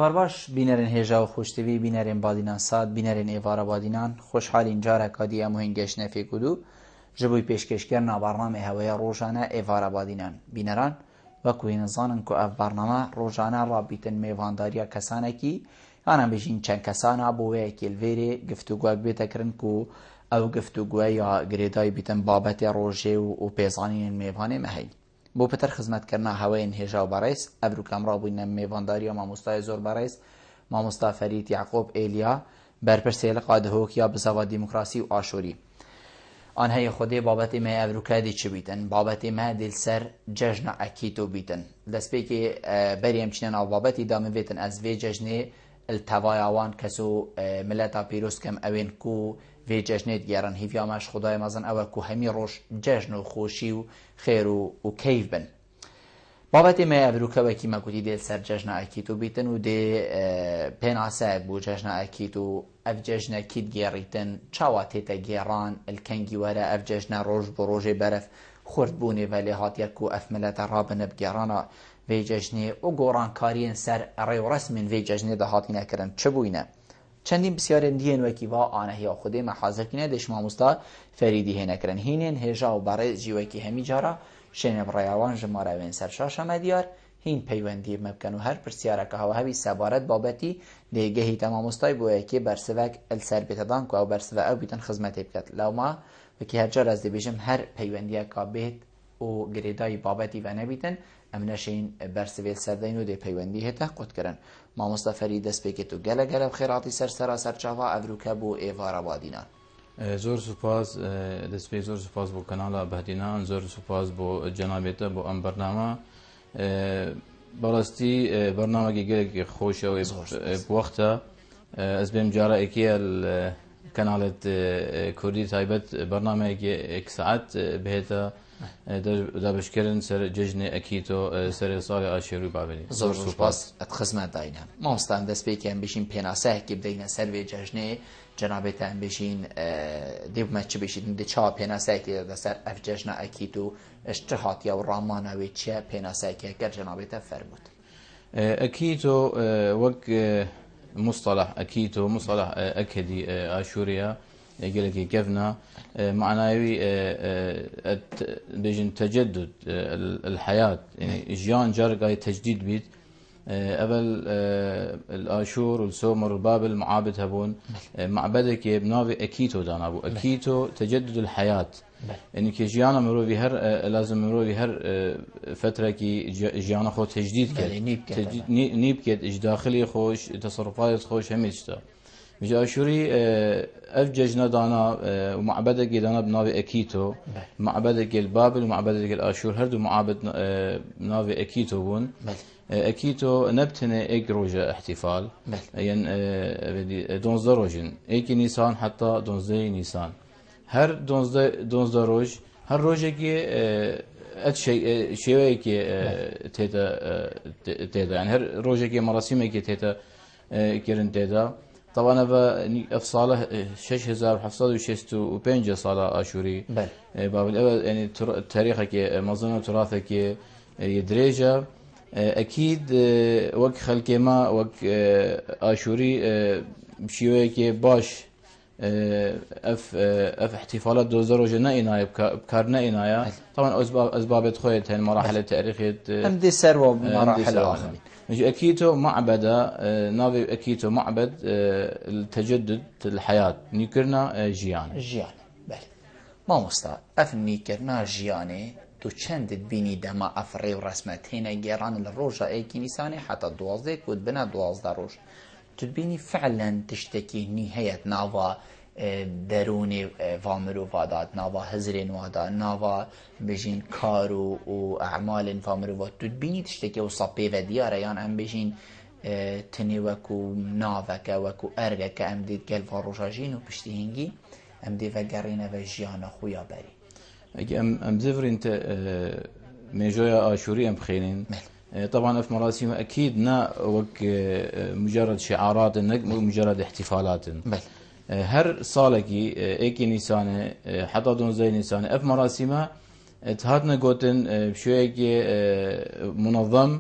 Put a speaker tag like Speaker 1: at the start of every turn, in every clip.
Speaker 1: بارباش بینرین هجا و خوشتوی بینرین بادینان ساد بینرین ایوارا بادینان خوشحالین جاره کادی امو هنگش نفی کدو جبوی پیشکشکرنا برنامه هوای روزانه ایوارا بادینان بینران وەکو هێنزانن کو ئەف بەرنامە ڕۆژانە ڕابیتن میێڤانداریە کەسانێکی یانە بژین چەند کەسانە بۆ وەیەکی لێرێ گفتوگویەک بێتەکردن و ئەو گفتوگوە یا گرێدای بیتن بابەتێ ڕۆژێ و پێزانینên میێڤانê me heye بۆ پتر خزمەتکردنا هەوەیەن هێژا و بەڕێز ئەڤروکەم ڕابووینە میێڤانداریە مامۆستای زۆر بەڕێز مامۆستا فەرید یعقوب ئێلیا بەرپرسێ لە قادهۆکیا بزەوا دیموکراسی و ئاشوری آن هی خودی بابتی ما ابروکادی چی بیتن بابتی ما دل سر جشن اکیتو بیتن دست بی که بریم چنین او بابتی دام بیتن از وی جشن التوایوان کسو ملتا پیروز کم اوین کو وی جشن دیگران هیویا ماش خدای مازن او کو همی روش جشن و خوشی و خیر و کیف بن بابتی ما ابروکا وکی ما کتی دل سر جشن اکیتو بیتن و دی پناسه بو جشن اکیتو اف جشن کید گیریتن چاواتی تا گیران الکنگی وره اف جشن روش بروج برف خورد بونه ولی هاتیر کو اف ملت رابن بگیرانا وی جشنی و گوران کارین سر ریو رسمین وی جشنی ده هاتی نکرن چه بوینه چندین بسیار دیین وکی و آنه هیا خوده محاضر کنه دش ماموستا فریدی هی نکرن هینین هجا و برای جیوکی همی جارا شنب ریاوان جماره وین سر شاشه مدیار هین پیوندی ممکن و هر پرسیاره که هوا همی سبارت بابتی دیگه هی تمام استای بوده که برسوک السر بیتدان که او برسوک او بیتن خدمتی بکد لو ما وکی هر جار از دی بیجم هر پیوندی که بیت و گریدای بابتی و نبیتن امنشین برسوک سردین و دی پیوندی هتا قد کرن ما مصطفی دست بکتو گله گله بخیراتی سر سراسر چاوا افروکه بو ایوارا بادینان
Speaker 2: زور سپاس دست به زور سپاس بو کانال بهدینان زور سپاس بو جنابیت بو ام برنامه براستی برنامه گیگه خوشه و بوقته از بیم جاره اکی کانالت کردی تایبت برنامه یک ساعت بهتا دا بشکرن سر جشن اکیتو سر سال آشوری بابلی
Speaker 1: زور سپاس اتخزمت داینه ما مستان دست بکیم بشین پیناسه که بدین سر وی جشن جنابت هم بشین دیو مچ بشین دی چا پیناسه که دستر اف جشن اکیتو اشتهات یا رامانه وی چه پیناسه که گر جنابت فرمود
Speaker 2: اکیتو وک مصطلح اكيتو مصطلح اكدي اشوريا يقول لك كيفنا معناوي بيجن تجدد الحياه يعني جيان جرقاي تجديد بيت قبل الاشور والسومر والبابل معابد هبون معبدك بنافي اكيتو دانابو اكيتو تجدد الحياه يعني كي جيانا مرو بهر لازم مرو بهر فتره كي جيانا خو تجديد كد نيب كد اج داخلي خوش تصرفات خوش هميشتا مش اشوري افججنا دانا ومعبدك دانا بنافي اكيتو معبدك البابل ومعبدك الاشور هردو معابد بنافي اكيتو بون اكيتو نبتنه ايك روجا احتفال يعني دونزدا روجن ايك نيسان حتى دونزدي نيسان هر دونزدا روج هر روجه كي ات شيء كي تيتا يعني هر روجه كي مراسم كي تيتا كيرن تيتا طبعا افصاله 6765 صاله اشوري بابل يعني تاريخك مظنه تراثك يدريجه اكيد وك خلكي ما وك اشوري بشيوه باش اف احتفالات دوزر وجنا إناية بكارنا إناية طبعا اسباب خويت المراحل التاريخيه
Speaker 1: ام دي سروا مراحل اخرى
Speaker 2: اكيتو معبد نافي اكيتو معبد التجدد الحياه نيكرنا جيان
Speaker 1: بله ما مستا اف نيكرنا جياني تو چند بینی دما افری و رسمت هنا گیران الروجا ایکی نیسانی حتی 12 کود بنا 12 روج تو بینی فعلا تشتكي نهاية ناوا دروني فامرو فادات ناوا هزرين وادا ناوا بجين كارو واعمال فامرو فاد تو بینی تشتكي وصبي وديارة يعني ام بجين تني وكو نافك وكو ارغك ام ديد قل فاروجاجين وبشتهنجي ام دي وقرين وجيانا خويا بري
Speaker 2: ام زفر انت ميجويا اشوري ام بخيرين طبعا في مراسم اكيد نا وك مجرد شعارات مجرد احتفالات هر صالكي ايكي نيسان حتى دون زي نيسان اف مراسمها تهاتنا قوتن بشوية منظم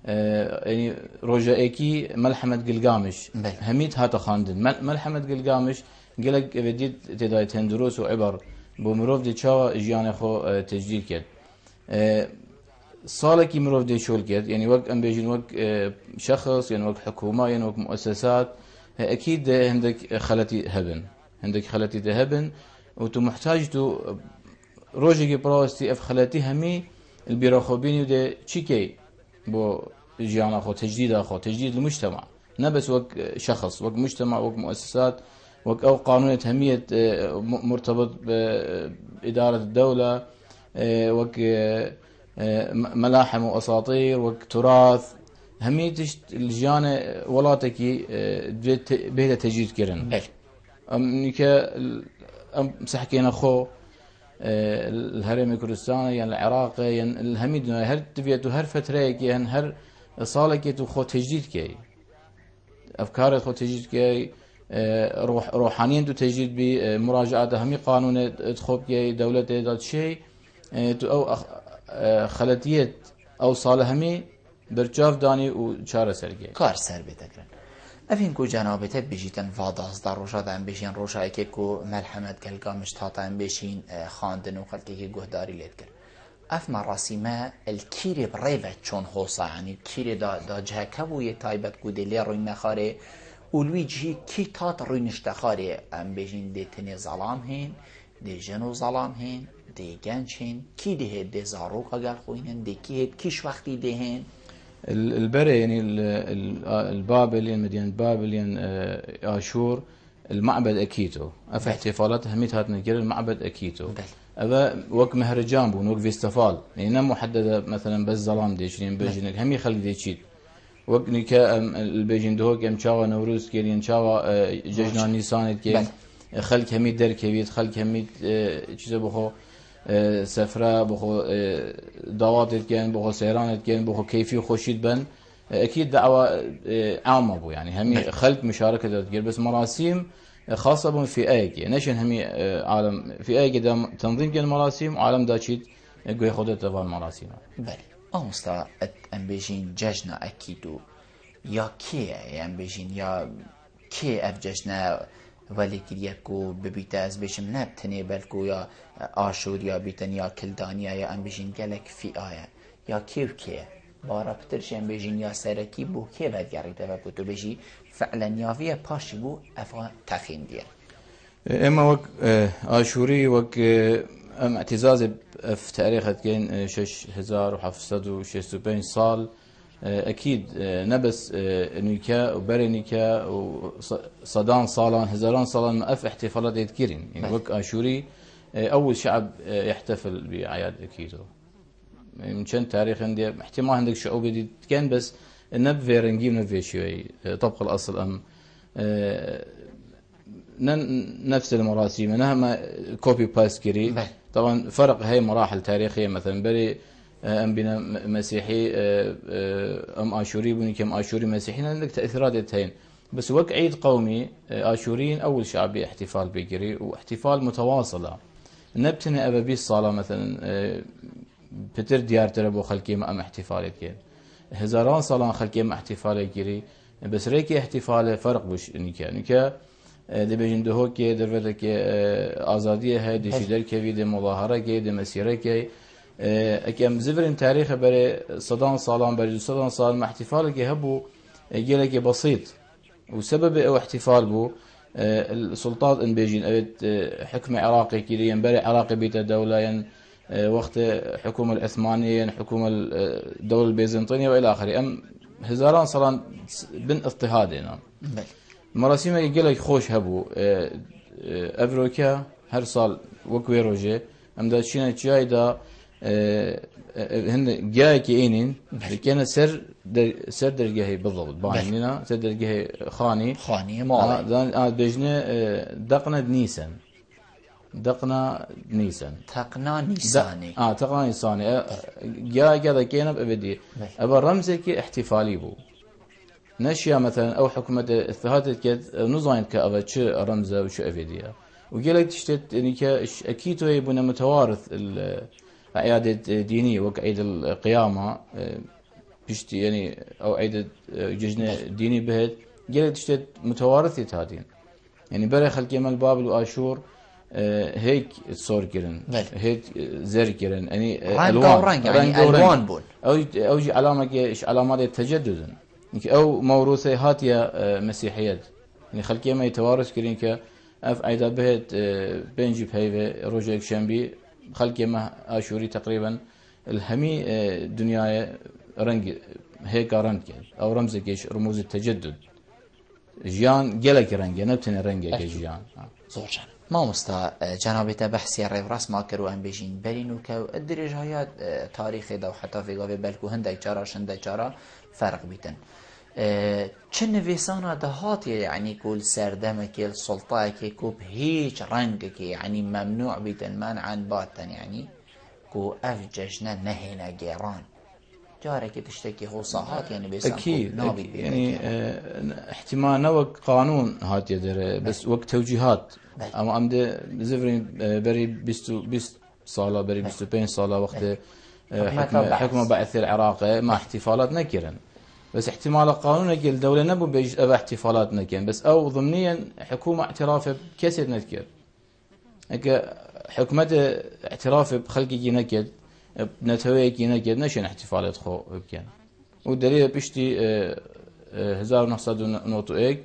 Speaker 2: يعني رجائكي ملحمة قلقامش هميت هاتا خاندن ملحمة قلقامش قلق بديت تدايتين دروس وعبر بمروف دي تشاوى جيان خو تجديد كد صالكي مروف دي شول كد يعني وقت ام بيجين وقت شخص يعني وقت حكومة يعني وقت مؤسسات اكيد عندك خلتي هبن وتو محتاج تو روجي براستي اف خلتي همي البيروخوبيني ودي تشيكي بو جيان اخو تجديد المجتمع نبس وقت شخص وقت مجتمع وقت مؤسسات وقت او قانون اهمية مرتبط بإدارة الدولة وقت ملاحم واساطير وقت تراث هميتش الجيانة ولاتكي بهذا تجديد كرن نيكا مسحكينا خو الهرم كردستان يعني العراق يعني الهميد هر تبيتو هر فترة يعني هر صالك تو خو تجديد كي افكار خو تجديد كي روحانيا تو تجديد بمراجعة همي قانون تخوب كي دولة ذات شيء تو او خلتيات او صالح همي برجاف داني وشارة سرقي
Speaker 1: كار سر بتكرن افين كو جنابته بيجيتن فاداز در روشا دن بيشين روشا اكي كو ملحمت قلقامش تاتن بيشين خاندن وخلقي كي قهداري ليتكر اف مراسمه الكيري بريفت چون خوصا يعني كيري دا جهكبو يتايبت كو دلي روي مخاري ولويجي كي تات روي نشتخاري ام بيجين دي تني ظلام هين دي جنو ظلام هين دي گنج هين كي دي هيد دي زاروكا قال خوينن دي كي هيد كيش وقتي دي هين
Speaker 2: البري يعني البابل مدينة بابل آشور المعبد أكيتو أف احتفالات هميت هات نقول المعبد أكيتو أبا وق مهرجان بون وق فيستفال يعني نم محددة مثلا بس ظلام ديشين بيجين همي خلي ديشيد وق نكا البيجين دهوك ام شاوا نوروز كيلين شاوا ججنا نيسان كيل خلك همي دركبيت خلك همي چیز بخو سفرة بخو دعوات كان بخو سيران كان بخو كيفي خوشيد بن أكيد دعوة عامة بو يعني همي خلق مشاركة تقول بس مراسم خاصة بهم في أيك يعني نشان همي عالم في أيك دا تنظيم كان مراسم وعالم دا شيء يقول ياخذ تبع المراسم.
Speaker 1: بله أمستا أم بيجين ججنا أكيدو يا كي أم بيجين يا كي أفججنا ولی کلیکو ببیت از بشم نبتنی بلکو یا آشور یا بیتن یا کلدانیا یا ام بجین گلک فی آیا یا کیو کیه بارا پترش ام بجین یا سرکی بو که بد گریده و بودو بجی فعلا یاویه پاشی بو افا تخین دیر
Speaker 2: اما وك آشوري وك ام اعتزاز في تاريخ كان 6765 صال اكيد نبس نيكا وبري نيكا وصدان صالان هزاران صالان اف احتفالات يذكرين يعني وك آشوري اول شعب يحتفل باعياد اكيدو يمكن تاريخ عندي احتمال عندك شعوب دي كان بس نب فيرنجي نفي شوي طبق الاصل ام نفس المراسم انها كوبي باست كري طبعا فرق هي مراحل تاريخيه مثلا بري ام بنا مسيحي ام آشوري بني كم آشوري مسيحيين عندك تاثيرات هين بس وك عيد قومي آشوريين اول شعب احتفال بيجري واحتفال متواصله نبتني ابابي الصاله مثلا بتر ديار تربو خلكي ام احتفال كين هزاران صالان خلكي ام احتفال كيري بس ريكي احتفال فرق بش نيكا دي بيجن دهوكي دروتك آزادية هاي دي شدر كي دي مظاهرة كي دي مسيرة كي اكيم زفرين تاريخ بري صدان صالان بري صدان صالان مع احتفال كي هبو جيلك بسيط وسبب او احتفال بو السلطات ان بيجين حكم عراقي كي ينبري عراقي بيت الدولة ين وقت حكومة العثمانية حكومة الدولة البيزنطية والى اخره ام هزاران صالان بن اضطهادنا مراسم يقولك خوش هبو افروكا هر سال وكوي روجي ام دا شينا جاي دا هن جاي كينين كان سر درجه بالضبط بايننا سر درجه خاني مال بجنه دقنا نيسان تقنا نيساني تقنا نيساني جاي كذا كينا بابدي ابا رمزك احتفالي بو نشيا مثلا او حكومه اثهاتت كد نظاين كأبا شو رمزه وشو افيديا وقالت تشتت يعني اكيد يبون متوارث الاعياد الدينيه وكعيد القيامه بشتي يعني او عيد ججنه ديني بهت قالت تشتت متوارثه هادين يعني بري خلق مال بابل واشور هيك تصور كرن هيك زر كرن يعني
Speaker 1: الوان يعني الوان بول
Speaker 2: او جي علامه ايش علامات التجدد او موروثه هاتيه مسيحيات يعني خلق ما يتوارث كرين ك اف عيدا بهت بنجي بهيفه روجيك شنبي خلق ما اشوري تقريبا الهمي دنيا رنج هيك رنج او رمز كيش رموز التجدد جيان جلك رنج نبتن رنج جيان
Speaker 1: زور جان ما مستا جنابته بحثي ريفراس ما كرو ام بيجين برينو كو الدرجات تاريخ ده وحتى في قوي بالكو هندك جارا شندك جارا فرق بيتن چه نویسانا دهات يعني كل سردمك السلطة كي كوب هيج رنگ كي يعني ممنوع بيتن منعا باتن يعني كو اف جشنه نهينا جيران جارك تشتكي هو صاحات يعني بيسان
Speaker 2: اكيد يعني احتمال نوك قانون هات يدر بس وقت توجيهات اما امده زفرين بري 20 صاله بري 25 صاله وقت حكم بعث العراق مع احتفالات نكرن بس احتمال قانون الدوله نبو بيج احتفالات نكن بس او ضمنيا حكومه اعترافه بكسر نذكر حكومه اعترافه بخلقي نكد نتويك نكد نشن احتفالات خو بكن والدليل بيشتي 1901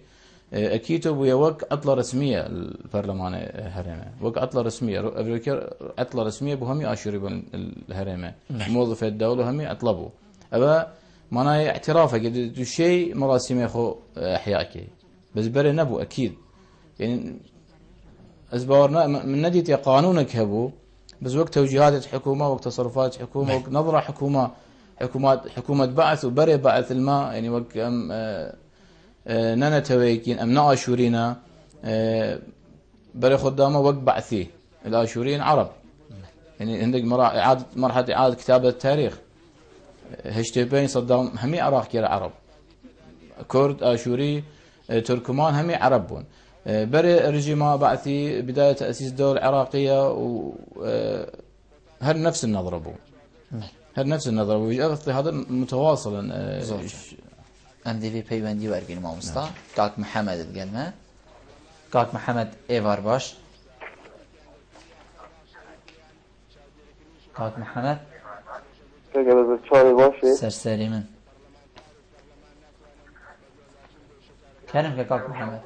Speaker 2: اكيد ويا وك عطله رسميه البرلمان الهرمه وك عطله رسميه افريقيا عطله رسميه بهمي اشوري الهرمه موظف الدوله همي اطلبوا ابا معناه اعترافه قد شيء مراسم اخو احيائك بس بري نبو اكيد يعني ازبارنا من نديت قانونك هبو بس وقت توجيهات الحكومه وقت تصرفات الحكومه وقت نظره حكومه بعث وبري بعث الماء يعني وقت نانا تويكين ام ناشورينا بري خدامه وقت بعثيه الاشوريين عرب يعني عندك مرحله اعاده كتابه التاريخ هشتبين صدام همي عراق كير عرب كرد اشوري تركمان همي عربون بري رجيما بعثي بدايه تاسيس الدوله العراقيه و هل نفس النظره بو هل نفس النظره بو هذا متواصلا
Speaker 1: ام دي في بيبندي ورقين ما مستا كاك محمد القلمه كاك محمد ايفار باش كاك محمد سرسري من كلام كاك محمد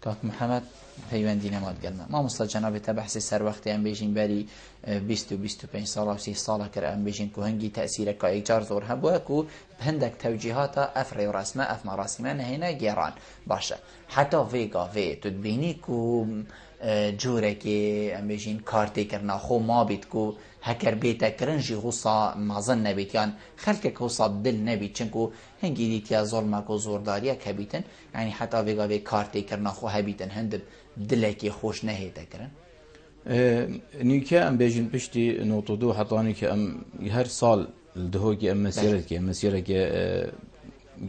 Speaker 1: كاك محمد پەیوەندی نەمات گەلمە مامۆستا جەنابێتە بەحسی سەر وەختیان بێژین بەری 20-25 ساڵ و 30 ساڵە کرد ئەم بێژین و هەنگی تەسیرەکە ئێجار زۆر هەبووە و هەندێک تەوجیهاتە ئەف ڕێوڕەسمە ئەف مەڕاسیمە نەهێنە گێڕان باشە حتا vê تبینی و جورێکی ئەم بێژین کارتێکردنا خۆ مابیت و هەکەر بێتەکردن ژی غوسا مازن نەبیت یان خەلکێک غوسا دل نەبیت چونکو هەنگی دیتیا زۆڵمەک و زۆرداریە کەبیتن ینی حتا vê کارتێکردنا خۆ هەبیتن هەندێک دلێکی خۆش نەهێتەکردن
Speaker 2: نیکە ئەم بێژین پشتی نۆتۆدو حەتانی کە ئەم هەر ساڵ دهۆکی ئەم مەسیرێکی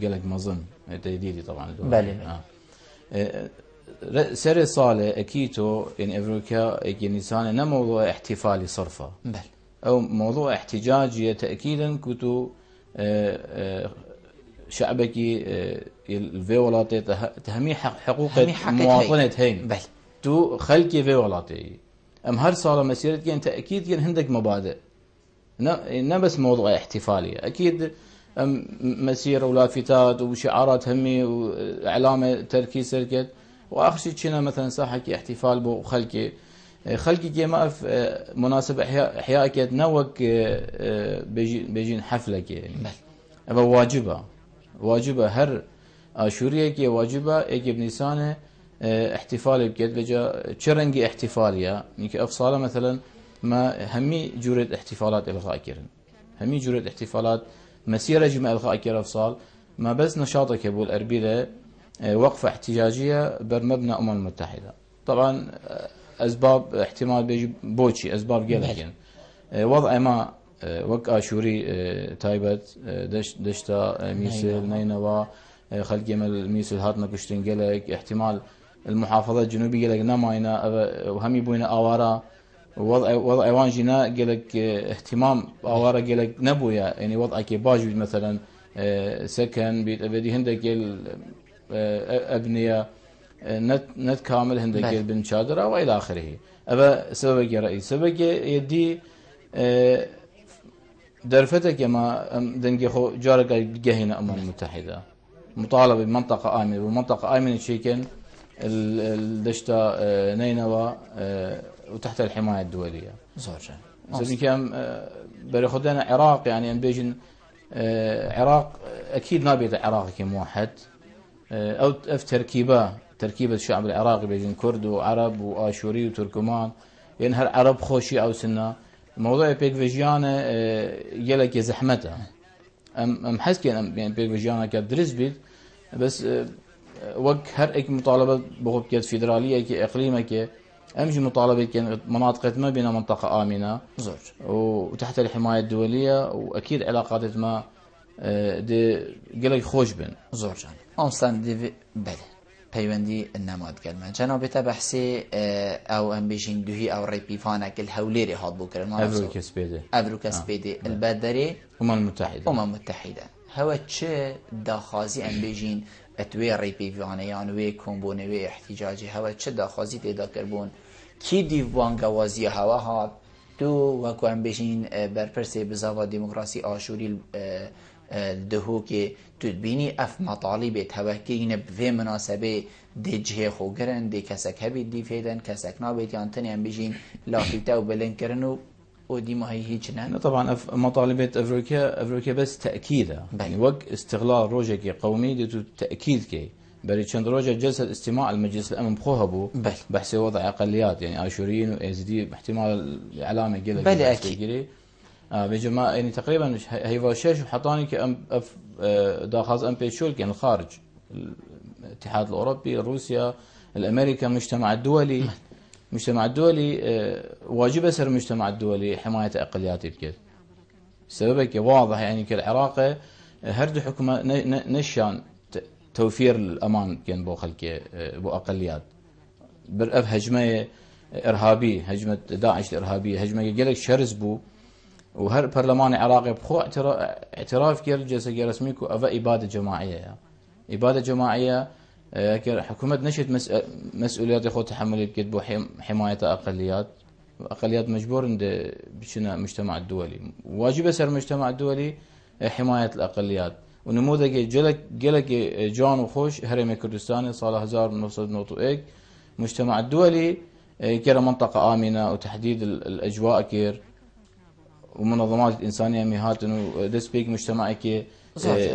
Speaker 2: gelek مظن تجديدي طبعا سر صالة أكيدو يعني أفريقيا يعني إنسان موضوع احتفالي صرفة أو موضوع احتجاجي تأكيدا كتو شعبك الفيولاتي تهمي حقوق مواطنة هين تو خلقي فيولاتي أم هر صالة مسيرة يعني تأكيد يعني عندك مبادئ بس موضوع احتفالي أكيد مسيرة ولافتات وشعارات همي وإعلام تركيز سركت واخر شيء كنا مثلا ساحه احتفال بو خلقي كما في مناسبه احياء كت نوك بيجين حفله يعني ابا واجبه هر اشوريه كي واجبه اجي بنيسانه احتفال بكت بجا تشرنجي احتفاليه نيك افصاله مثلا ما همي جورة احتفالات الغاء كرن همي جورة احتفالات مسيره جمع الغاء كر افصال ما بس نشاطك ابو الاربيله وقفة احتجاجية برمبنى الأمم المتحدة طبعا أسباب احتمال بيجي بوشي أسباب جلكن وضع ما وك آشوري تايبت دشتا ميسل نينوى خلق يمل ميسل هاتنا كشتين جلك احتمال المحافظة الجنوبية جلك نماينا وهم يبوينا آوارا وضع ايوان جينا قالك اهتمام اواره قالك نبويا يعني وضعك باج مثلا سكن بيت ابدي هندك ابنيه نت كامل هندك بن شادره والى اخره. ابا سببك يا رئيس سببك يدي درفتك ما دنجي خو جارك جهنا الامم المتحده مطالبه بمنطقه امنه ومنطقه امنه شيكن الدشتا نينوى وتحت الحمايه الدوليه.
Speaker 1: زوجة
Speaker 2: زين كم بريخدنا عراق يعني ان بيجن عراق اكيد نابيت العراق كموحد او في تركيبه الشعب العراقي بيجن كرد وعرب واشوري وتركمان يعني هالعرب خوشي او سنه موضوع بيك فيجيانا يلك زحمته ام حس كان يعني بيك فيجيانا كدرس بيت بس وقت هر اك مطالبه بغبكه فيدراليه كي اقليمه كي امشي مطالبه كان مناطق ما بين منطقه امنه
Speaker 1: زوج
Speaker 2: وتحت الحمايه الدوليه واكيد علاقات ما دي قلق خوش بن
Speaker 1: زوجان اونستان دي بله پیوندی النماد کلمه جناب بحثی او ام بیشین دوهی او ریپیفانه کل هولیری هاد بکرن افروکس بیده البدری
Speaker 2: امم
Speaker 1: متحده هوا چه داخازی ام بیشین اتوی ریپیفانه یعنی وی کمبونه وی احتجاجی هوا چه داخازی تیدا کربون کی دیوان گوازی هوا هاد تو وکو ام بیشین برپرسی بزاوا دموکراسی آشوری دهو که تدبینی اف مطالب توکین به مناسبه دی جه خو گرن دی کسک هبید دی فیدن کسک نابید یان تنی هم بجین لافیتا و بلند کرن و دی ماهی هیچ نه
Speaker 2: طبعا مطالبات افريقيا بس تاكيده يعني وقت استغلال روجك قومي دي تاكيد كي بري چند روجا جلسه استماع المجلس الامن بخوها بو بحث وضع اقليات يعني اشوريين وايزدي احتمال الاعلام يقول
Speaker 1: بلي اكيد
Speaker 2: بجماعة يعني تقريبا هي وشاش وحطاني كأم داخل ام بيشول كان الخارج الاتحاد الاوروبي روسيا الامريكا المجتمع الدولي واجب اسر المجتمع الدولي حمايه اقليات بكذا سببك واضح يعني كالعراق هرد حكومه نشان توفير الامان كان بو خلك بو اقليات برأف هجمه ارهابيه هجمه داعش الارهابيه هجمه قالك شرس بو وهر برلمان عراقي بخو اعتراف كير جلسه رسمي كو افا اباده جماعيه يعني. اباده جماعيه حكومه نشت مسؤوليات خو تحمل بكتبو حمايه اقليات مجبور عند بشنا المجتمع الدولي واجب اسر المجتمع الدولي حمايه الاقليات ونموذج جلك جان وخوش هرم كردستان صار 1991 المجتمع الدولي كره منطقه امنه وتحديد الاجواء كير ومنظمات الإنسانية مهاتن ودسبيك مجتمعي كي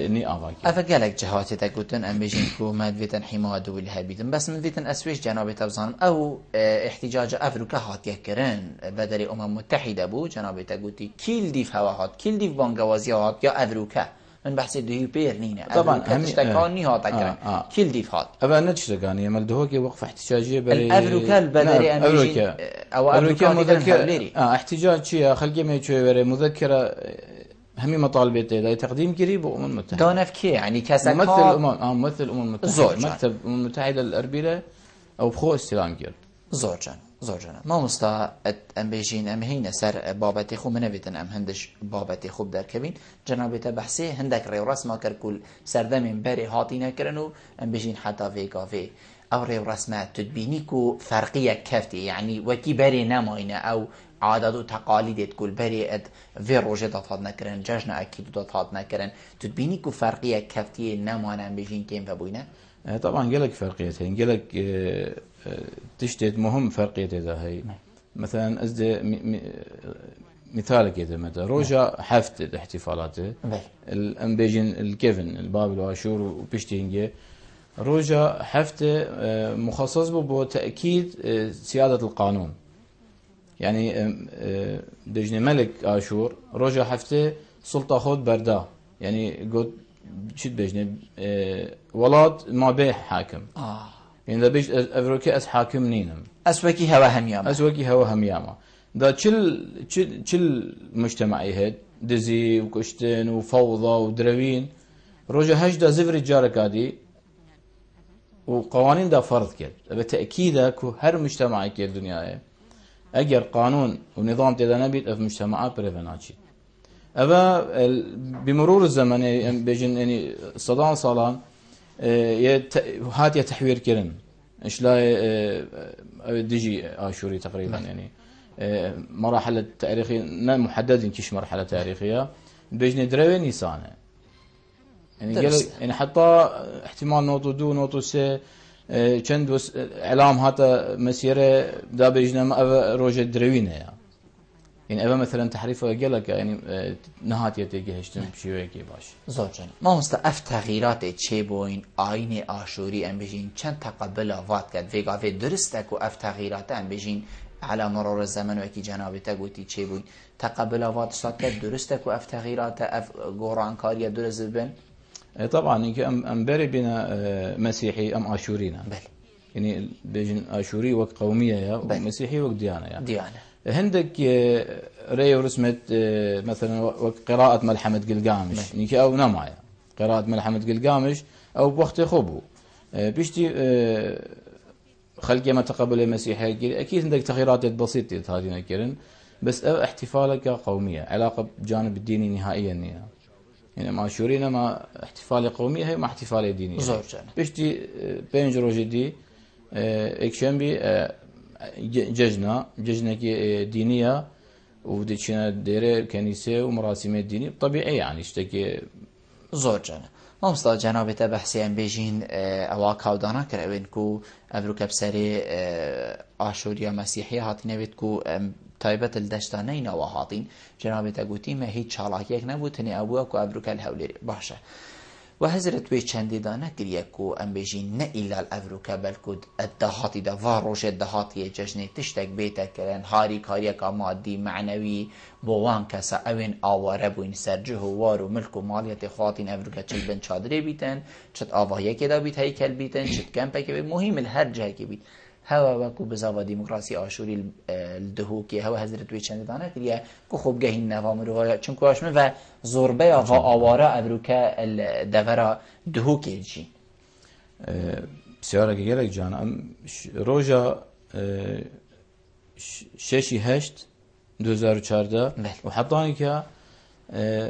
Speaker 2: ني آفاكي
Speaker 1: أفقالك جهاتي تقولن أم بيجينكو مدفيتن حماية دولي هابيتن بس مدفيتن أسويش جنابي تبزانم أو احتجاج أفريقيا هات يكرن بدري متحدة بو جنابي تقولتي كيل ديف هوا هات كيل ديف بانقوازي هات يا أفريقيا من بحث دوهي بيرنينه
Speaker 2: طبعا
Speaker 1: هم تشتكاني هات أكرن كيل ديف هات
Speaker 2: أبا نتشتكاني مالدهوكي وقف احتجاجية بري
Speaker 1: الأفريقيا البدري أم بيجين
Speaker 2: أو أفريقيا مذكرة احتجاج شيء خلقي ما يشوي بري مذكرة همي مطالبات إذا تقديم قريب وأمم المتحدة
Speaker 1: دونف كي يعني كسكات
Speaker 2: ممثل الأمم المتحدة مكتب الأمم المتحدة الأربيلة أو بخو استلام كير
Speaker 1: زوجنا ما مستا ام بيجين ام هينا سر بابتي خو منويتن ام هندش بابتي خوب در كبين جنابته بحثي هندك ريو رسمه كركل سردمين بري هاتينا كرنو ام بيجين حتى في او ريو رسمه تدبينيكو فرقيه كفتي يعني وكي بري نماينه او عادات و تقاليد كل بري اد في روجه دات نكرن جشن اكيد دات نكرن تدبينيكو فرقيه كفتي نمانا ام بيجين كيم فبوينه
Speaker 2: طبعا قالك فرقيتين قالك تشتت مهم فرقية إذا هي مثلا أزد مثالك إذا متى روجا حفت احتفالاته الأمبيجين الكيفن البابل واشور وبيشتينجي روجا حفت مخصص به تأكيد سيادة القانون يعني بيجني ملك آشور روجا حفته سلطة خود بردا يعني قد شد بيجني ولاد ما به حاكم يعني إذا بيج أفريقيا أس حاكم نينم
Speaker 1: أسوكي هوا همياما
Speaker 2: دا چل مجتمعي هاد دزي وكشتن وفوضى ودروين روجا هجدا زفر جارك هادي وقوانين دا فرض كد بالتأكيد كو هر مجتمعي كي الدنيا اگر قانون ونظام تدا نبيت في مجتمعات بريفناتشي أبا بمرور الزمن بيجن يعني صدام صالان هات تحوير كرن ايش لا ديجي آشوري تقريبا يعني مراحل تاريخية محدد كيش مرحلة تاريخية بيجن دروي نيسانه يعني قال يعني حتى احتمال نوتو دو نوتو سي چند اعلام هاتا مسيره دا بيجنا ما روجه دروينه يعني أبا مثلا تحريفه قالك يعني نهات يتجهشتن بشيء كي باش
Speaker 1: زوجنا ما مستأف تغييرات چه بوين آين آشوري ام بيجين چند تقبل وات كد فيغا في درستك و اف تغييرات ام بيجين على مرور الزمن وكي جنابته قوتي چه بوين تقبل وات صاد كد درستك و اف تغييرات اف قران كاريا درست بن
Speaker 2: طبعا انك ام بري بنا مسيحي ام آشورينا
Speaker 1: بل
Speaker 2: يعني بيجين آشوري وقت قوميه يا ومسيحي وقت ديانه يعني
Speaker 1: ديانه
Speaker 2: هندك ري ورسمت مثلا قراءة ملحمة قلقامش نيكي أو نمايا قراءة ملحمة قلقامش أو بوقت خوبو بيشتي خلقي ما تقبل المسيحية أكيد عندك تغييرات بسيطة هذه نكرن بس احتفالك قومية علاقة بجانب الديني نهائيا يعني ما شورينا ما احتفالية قومية هي ما احتفالية دينية بيشتي بينج روجدي اكشنبي ججنة دينية وديشنا ديره كنيسة ومراسم ديني طبيعي يعني اشتكي
Speaker 1: زور جانا ما مصطلح جنابته بحثي ام بيجين اواك هاودانا كرأوين كو ابروك بسري آشوريا مسيحية هاتين بيتكو تايبة الدشتانين وهاتين جنابته قوتي ما هي شالاكيك نبوتني ابوك و ابروك الهولي باشا وحضرت وی چندی دانه کریه کو ام بیجین نه ایلا الافروکا بلکود الدهاتی دا واروش الدهاتی جشنی تشتک بیتا کرن هاری کاریا کا مادی معنوی بوان کسا اوین آواره بوین سرجه و وارو ملک و مالیت خواتین افروکا چل بن چادره بیتن چت آواهی که دا بیت هیکل بیتن چت کمپه که بیت مهم الهر جه که بیت هوا وكو بزاوا ديمقراطي آشوري الدهوكي هوا حضرت وی چند دانه کریه کو خوب گهین نوام روایت چون کواشمه و زوربه و آواره ابروکه الدورا دهوكي جي
Speaker 2: بسیاره که گلک جان روژا 6/8/2014 وحطاني که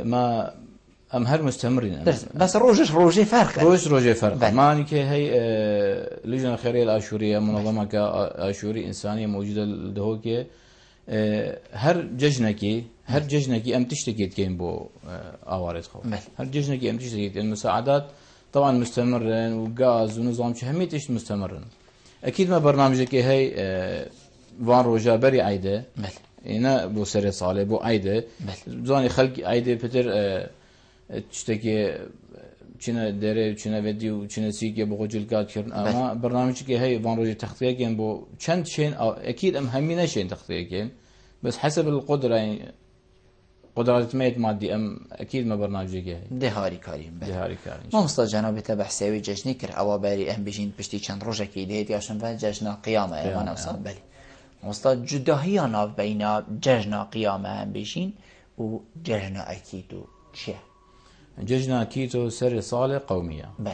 Speaker 2: ما ام هر مستمرين
Speaker 1: بس روجي فرق
Speaker 2: روجي فرق معني كي هي اللجنه الخيريه الاشوريه منظمه كاشوري انسانيه موجوده لدهوكي هر ججنكي ام تشتكي كاين بو اوارد خو هر ججنكي ام تشتكي المساعدات طبعا مستمرين وغاز ونظام شهميتش مستمرين اكيد ما برنامجك هي فان روجا بري عيده هنا بو سري صالح بو عيده زاني خلق عيده بتر تشتكي چنه دره چنه ودیو چنه سیگه بو جلگات کردن اما برنامجی که هی وان روزی تخطیه کن بو چند شين اكيد ام همینه شين تخطیه کن بس حسب القدره يعني قدرات ميت مادي ام اكيد ما برنامجی که
Speaker 1: دهاری کاریم ما مصطفى جناب تبحثي جشنی کر او باری ام بجین پشتی چند روزه کی دیت یاشن و جشن قیامه ما نوصل بله مصطفى جداهی ناف بین جشن قیامه ام بجین و جشن اكيد چه
Speaker 2: ججنا كيتو سر صالة قومية
Speaker 1: بل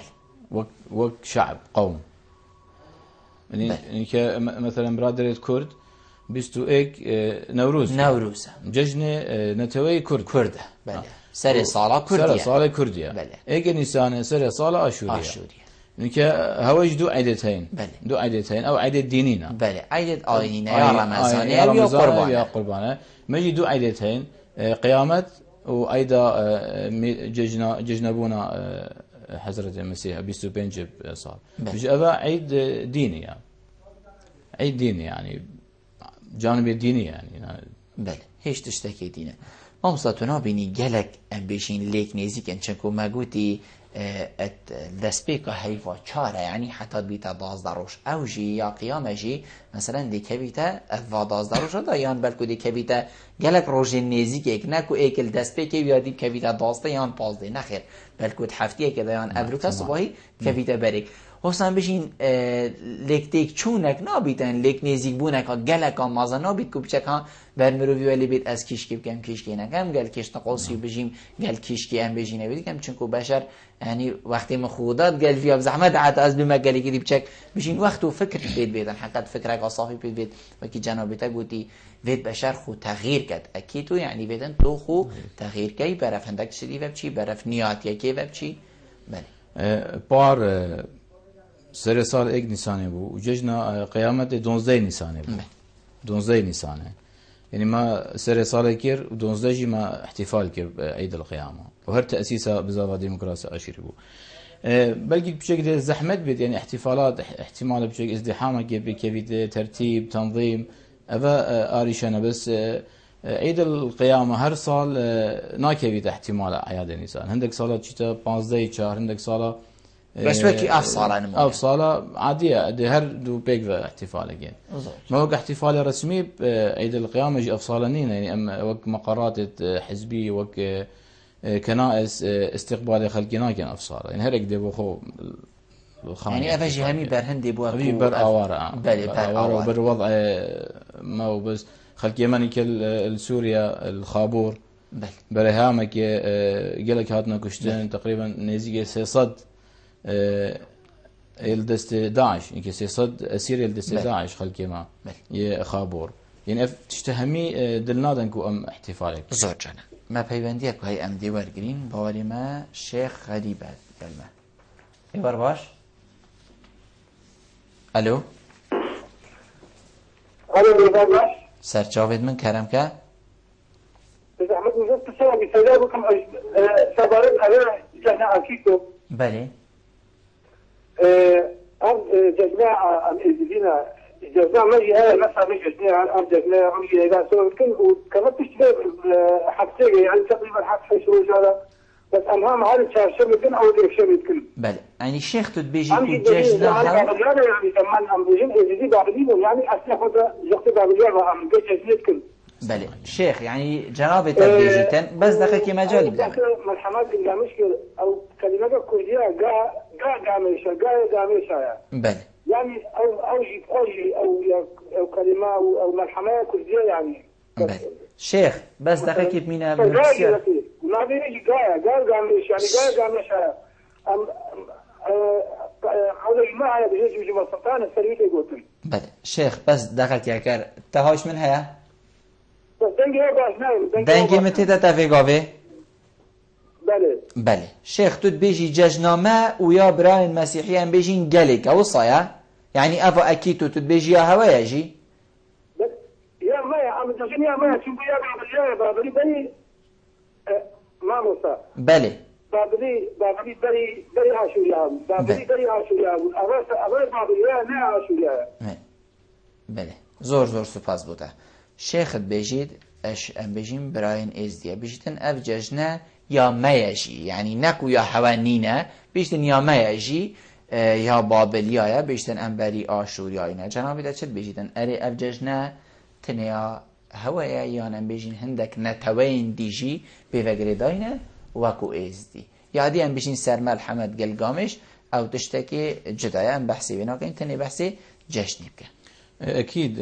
Speaker 2: وك شعب قوم يعني مثلا برادرية كرد بيستو ايك نوروز ججنة نتوي كردة
Speaker 1: بل سر صالة كردية
Speaker 2: سر صالة كردية ايك نسانة سر صالة آشورية يعني هواج دو عيدتين دو عيدتين او عيدة دينينا
Speaker 1: بل عيدة آينينا يا رمضانية يا
Speaker 2: قربانة مجي دو عيدتين قيامة وأيضا ججنبونا حضرة المسيح بيستو بنجب صار أبا عيد ديني يعني عيد ديني يعني جانب الديني يعني
Speaker 1: بله هيش تشتكي دينه ما مصطفى بيني جلك ام بيشين ليك نيزيك انشكو ما قوتي دسبيكا هيفا چاره يعني حتى بيتا 12 روش او جي يا قيامه جي مثلا دي كبيتا افا 12 روش دا يان بلکو دي كبيتا گلك روج نيزيك اك نكو اكل دسبيكي يادي كبيتا 12 يان 15 نخير بلکو هفتيه كده يان ابروكا صباحي كبيتا بريك حسن بشین لیک تیک چونک نابیتن لیک نزیک بونک ها گلک ها مازا نابیت کو بچک ها برمروی ولی بیت از کیشکی بکم کیشکی نکم گل کیش نقاسی بجیم گل کیشکی ام بجینه بیدی کم چونکو بشر يعني وقتی مخودات قال فيها بزحمة عاد أزبي ما قال كذي بشك بيشين وقت وفكر بيت بيت حقت فكرك صافي بيت بيت وكي جنابتك قلتي بيت بشر خو تغيير كت أكيد يعني بيتن تو خو تغيير كي برف عندك شدي فبشي برف نيات يا كي فبشي بله
Speaker 2: بار سر سال ایک نسانه بو و جشن قیامت 12 نسانه بو 12 نسانه يعني ما سر سال كير و 12 جي ما احتفال كير عيد القيامة وهر تأسيسها بزافة ديمقراطية أشير بو بلكي بشكل زحمت بيت يعني احتفالات احتمال بشكل ازدحام كيف ترتيب تنظيم أبا آريشنا بس عيد القيامة هر سال ناكيفيت احتمال أعياد النساء عندك صالة شتا 15 شهر عندك صالة
Speaker 1: بس وكي أفصالة نمو
Speaker 2: أفصالة عادية ده هر دو بيك احتفال يعني ما هو احتفال رسمي عيد القيامة جي أفصالة نينا يعني أما وك مقرات حزبية وك كنائس استقبال خلقنا كان أفصالة يعني هرك ده بخو
Speaker 1: يعني أفجي همي برهندي بوكو
Speaker 2: همي بر أوارة
Speaker 1: بل بر أوارة
Speaker 2: وبر وضع ما هو بس خلق يمني كالسوريا الخابور
Speaker 1: بل
Speaker 2: برهامك قالك هاتنا كشتين تقريبا نزيجة سيصد الدست داعش يمكن سيصد أسير الدست داعش خلق يما يخابور يعني تشتهمي دلنادن كو أم احتفالك
Speaker 1: زور جانا ما بيبنديك هاي أم ديوار جرين بوالي ما شيخ غريبات كلمة إيوار باش ألو
Speaker 3: ألو إيوار باش
Speaker 1: سر جاوید من كرم كا
Speaker 3: زحمت مجلس تسوى بسيدة بكم سبارت أنا جهنا أكيكو
Speaker 1: بله
Speaker 3: أم جماعة أم إزدينا جماعة مجي هاي مثلا مجي جماعة أم جماعة مجي إذا سوى كل وكمان تشتغل حبسية يعني تقريبا حبس حيث وجهة بس أمام هذا شهر كن أو ذي شهر كن
Speaker 1: بله يعني الشيخ تدبيجي
Speaker 3: أم
Speaker 1: كجاج لها
Speaker 3: يعني كمان أم بيجين إزدي بعدين يعني أصلا خذ يقطع بالجامعة أم جاج كن
Speaker 1: بله شيخ يعني جناب تدبيجيتن بس دقيقة مجالي بلا
Speaker 3: ملحمات إلا مشكلة أو كلمة كردية قامشة
Speaker 1: بله
Speaker 3: يعني أو كلمة أو ملحمة كردية يعني
Speaker 1: بله شيخ بس دقيقة مينا بنفسير
Speaker 3: ما بيجي قامش يعني قامشة قولي ما هي بيجي مسلطان السريع يقولون
Speaker 1: بله شيخ بس دقيقة كار تهاش من هيا دنگی متی تفیقاوه
Speaker 3: بله
Speaker 1: بله شيخ تود بيجي ججنامه ويا براين مسيحيان بيجين قلق او صايا يعني افا اكيد تود بيجي يا هوا يجي
Speaker 3: يا ما عم تجيني يا ما شوف يا بابلي بني ما موسى
Speaker 1: بله
Speaker 3: بابلي بري عاشوريا بابلي بري عاشوريا أول بابلي لا عاشوريا
Speaker 1: بله زور سپاس بوده شيخ بيجيد اش ام بيجين براين ازديا بيجتن اف ججنه يا ما يجي يعني نكو يا حوانينه بيجتن يا ما يجي يا بابليا يا بيجتن ام بري عاشوريا جناب ده چه بيجتن اري اف ججنه تنيا هوايا يان ام بيجين هندك نتوين ديجي بيفغري داينه وكو ازدي يادي ام بيجين سرمل حمد قلقامش او تشتكي جدايا ام بحثي بينا كاين تاني بحثي جشني بك
Speaker 2: اكيد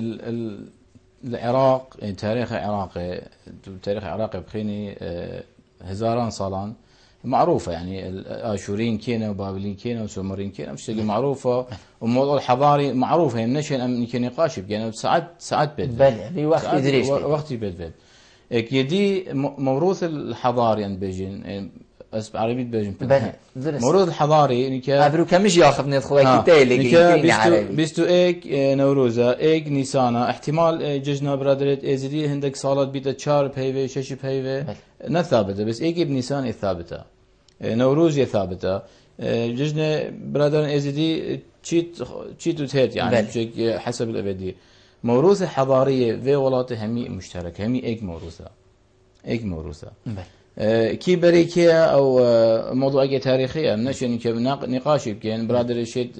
Speaker 2: العراق يعني تاريخ العراق بخيني هزاران صالان معروفة يعني الآشورين كينا وبابلين كينا وسومرين كينا مش تلاقي معروفة والموضوع الحضاري معروف يعني نشأ يمكن نقاش يعني ساعات بيت
Speaker 1: بله في وقت يدريش
Speaker 2: وقت بيت يدي موروث الحضاري عند بيجين اسم عربي بيجين
Speaker 1: بله
Speaker 2: موروث الحضاري يعني
Speaker 1: ابرو كمش ياخذ ندخل كتيلك
Speaker 2: بيستو ايك نوروزا ايك نيسانا احتمال ججنا برادرت ازدي هندك صالات بيتا 4 بهيفه 6 بهيفه نا ثابته بس ايك بنيسان ثابته نوروز ثابته ججنا برادر ازدي تشيت وتهت يعني حسب الابديه موروث حضاريه في ولاته همي مشترك همي ايك موروثه كي بريكية أو موضوع تاريخية نشين نقاش بكين برادر شيء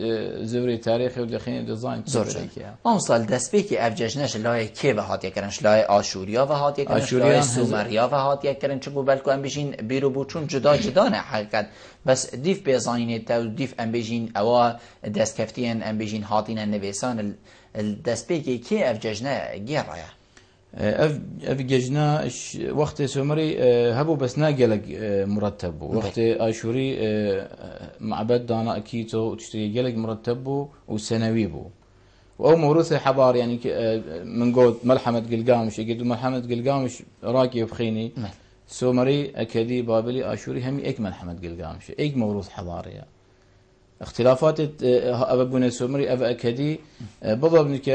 Speaker 2: زوري تاريخي ودخين ديزاين
Speaker 1: زورجان ما وصل دستبيكي أفججناش لای کی و هات یکرنش لای آشوریا و هات یکرنش لای سومریا و هات یکرن چگو بلکو ام بجین بیرو بوچون جدا نه حقیقت بس دیف بزاینه تا دیف ام بجین اوا دست کفتین ام بجین هاتین نویسان الدستبيكي كي أفججنا جيرايا
Speaker 2: أفججنا وقت سومري هبو بس ناقلق مرتب وقت آشوري معبد دانا أكيتو وتشتري جلق مرتب وسنوي بو وأو موروث حضار يعني من قول ملحمة قلقامش يقول ملحمة قلقامش راكي وبخيني سومري أكدي بابلي آشوري همي إيك ملحمة قلقامش إيك موروث حضارية اختلافات أبونا سومري أب أكدي بالضبط نك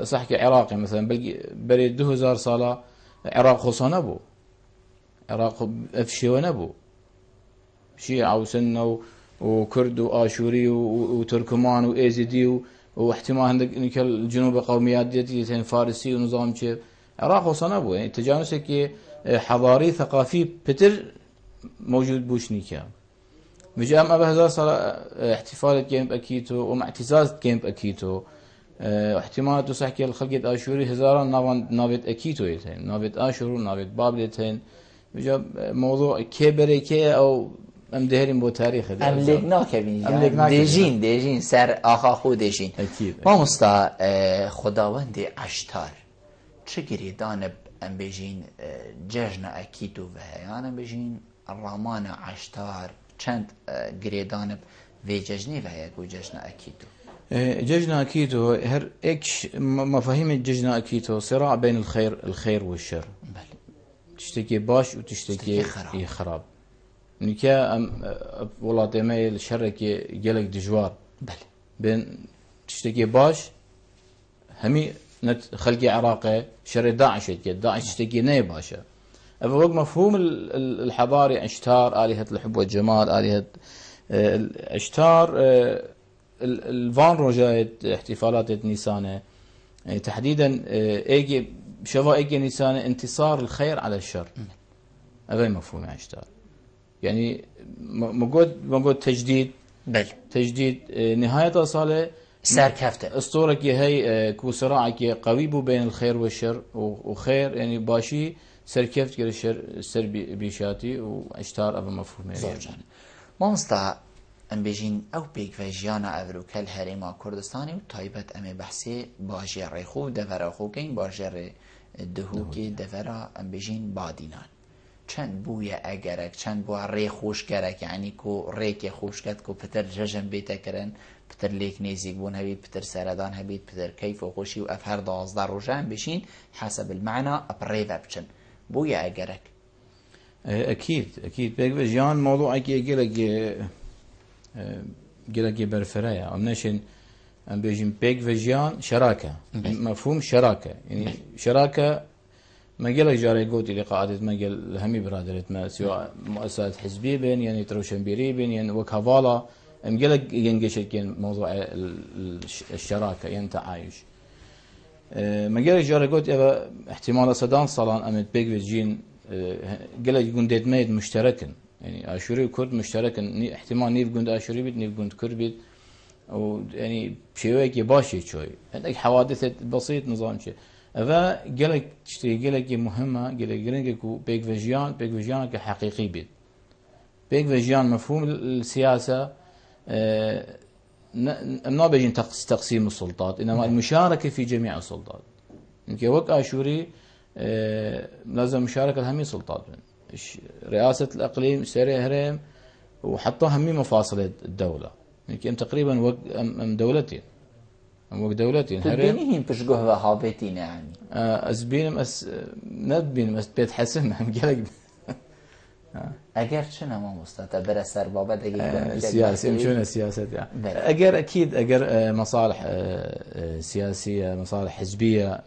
Speaker 2: صح كعراقي مثلا بري 2000 صالة عراق خصوصا نبو عراق أفشي ونبو شيعة وسنة وكرد وآشوري وتركمان وإيزيدي واحتمال عندك الجنوب قوميات ديتين فارسي ونظام شيء عراق خصوصا نبو يعني تجانسك حضاري ثقافي بتر موجود بوش نيكا مجام أبا هزار صار احتفال جيم أكيتو ومع اعتزاز جيم أكيتو احتمال تصحكي الخلقة آشوري هزارا نابت أكيتو يتين نابت آشورو نابت بابلتين مجام موضوع كبري كي أو أم دهرين بو تاريخ
Speaker 1: أملكنا كبين ديجين سر آخا خو ديجين
Speaker 2: أكيد
Speaker 1: ما مستا خداوند عشتار چگری دانب ام بيجين ججن أكيتو وهيان ام بيجين الرامان عشتار چند گریدان في ججني وهي كو ججن أكيتو
Speaker 2: ججن أكيتو هر إكش مفاهيم الججن أكيتو صراع بين الخير والشر
Speaker 1: بل
Speaker 2: تشتكي باش وتشتكي خراب نكا والله تمايل الشر كي جلك دجوار
Speaker 1: بل
Speaker 2: بين تشتكي باش همي خلقي عراقي شر داعش تشتكي ناي باشا فوق مفهوم الحضاري عشتار آلهة الحب والجمال آلهة عشتار الفان روجايت احتفالات نيسانة تحديدا ايجي شفا ايجي نيسانة انتصار الخير على الشر هذا مفهوم عشتار يعني موجود تجديد
Speaker 1: بل
Speaker 2: تجديد نهاية صالة
Speaker 1: سركفته
Speaker 2: اسطورك هي كو صراعك قوي بين الخير والشر وخير يعني باشي سركفت كده سر بيشاتي واشتار أبا مفهوم
Speaker 1: زوجان ما مستا ام بيجين او بيك فيجيانا افروكا الهريما كردستاني وطايبت امي بحثي باجي ريخو دفرا خوكين باجي دهوكي دفرا ام بيجين بادينان چند بويا اگرك چند بويا ري خوش کرك يعني كو ريك خوش كد كو پتر ججن بيتا کرن پتر ليك نيزيك بون هبيت پتر سردان هبيت پتر كيف وخوشي وافهر 12 روجان بيشين حسب المعنى ابريفا بچن بويا اگرك
Speaker 2: اكيد بيجيان موضوع جلك برفرايا ام نشن ام بيجين بيج فيجيان شراكه مفهوم شراكه يعني شراكه ما قال جاري قوتي لقاعدة ما قال همي برادرت ما سواء مؤسسات حزبية بين يعني تروشنبيري بين يعني وكفالا ام قال ينقش موضوع الشراكة يعني تعايش ما قال جاري قوتي احتمال صدام صلان امت بيج فيجين قال يكون ديت ميد مشتركا يعني اشوري وكرد مشتركا احتمال نيف جند اشوري بيت نيف جند كرد بيت او يعني شوي باشي شوي عندك حوادث بسيط نظام شيء أفا قالك تشتري قالك مهمة قالك بيك فيجيان كحقيقي بيت بيك فيجيان مفهوم السياسة ما بيجين تقسيم السلطات إنما المشاركة في جميع السلطات إنك وقت آشوري لازم مشاركة همي سلطات رئاسة الأقليم سري هرم وحتى همي مفاصل الدولة إنك تقريبا وقت دولتين وقت دولتين
Speaker 1: تبينيهم بشجوه وهابتين يعني
Speaker 2: أزبينم ندبينم بيت حسن هم قالك
Speaker 1: اگر چنه ما مستطع برسر بابا دقیقا
Speaker 2: سياسي مشون السياسة يعني اگر اكيد اگر مصالح سياسية مصالح حزبية